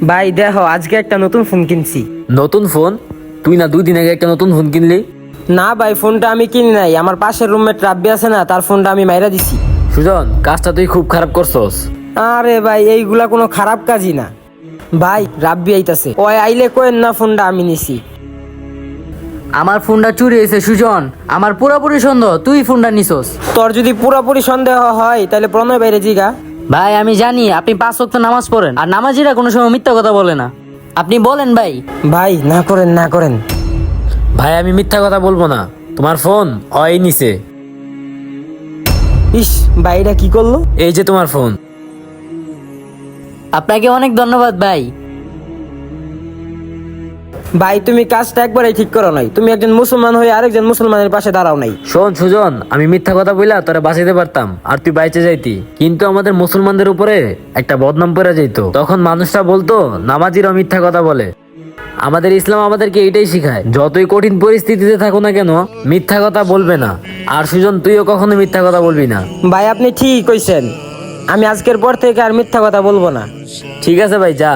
ভাই দেখো আজকে একটা নতুন ফোন কিনছি। নতুন ফোন? তুই না 2 দিন আগে একটা নতুন ফোন কিনলি? না ভাই, ফোনটা আমি কিনি নাই, আমার পাশের রুমমেট রাব্বি আছে না, তার ফোনটা আমি মাইরা দিছি। সুজন, কাজটা তুই খুব খারাপ করছস। আরে ভাই, এইগুলা কোনো খারাপ কাজই না। ভাই রাব্বি আইতাছে, ওই আইলে কোয়েন না ফোনটা আমি নিছি। আমার ফোনটা চুরি হয়েছে সুজন, আমার পুরোপুরি সন্দেহ তুই ফোনটা নিছস। তোর যদি পুরোপুরি সন্দেহ হয় তাহলে প্রণয় বাইরে জিগা। ভাই আমি জানি আপনি 5 ওয়াক্ত নামাজ পড়েন, আর নামাজিরা কোনো সময় মিথ্যা কথা বলে না। আপনি বলেন ভাই। ভাই না করেন না করেন। ভাই আমি মিথ্যা কথা বলবো না, তোমার ফোন ওই নিছে। ইস, ভাইরা কি করলো? এই যে তোমার ফোন। আপনাকে অনেক ধন্যবাদ ভাই। ভাই তুমি কাজটা একবারই ঠিক করো নাই, তুমি একজন মুসলমান হয়ে আরেকজন মুসলমানের পাশে দাঁড়াও নাই। শোন সুজন, আমি মিথ্যা কথা বইলা তোরা বাঁচাইতে পারতাম আর তুই বাইচে যাইতি, কিন্তু আমাদের মুসলমানদের উপরে একটা বদনাম পড়ে যাইতো। তখন মানুষরা বলতো নামাজিরা মিথ্যা কথা বলে। আমাদের ইসলাম আমাদেরকে এটাই শিখায়, যতই কঠিন পরিস্থিতিতে থাকো না কেন মিথ্যা কথা বলবে না। আর সুজন, তুইও কখনো মিথ্যা কথা বলবি না। ভাই আপনি ঠিক কইছেন, আমি আজকের পর থেকে আর মিথ্যা কথা বলবো না। ঠিক আছে ভাই, যা।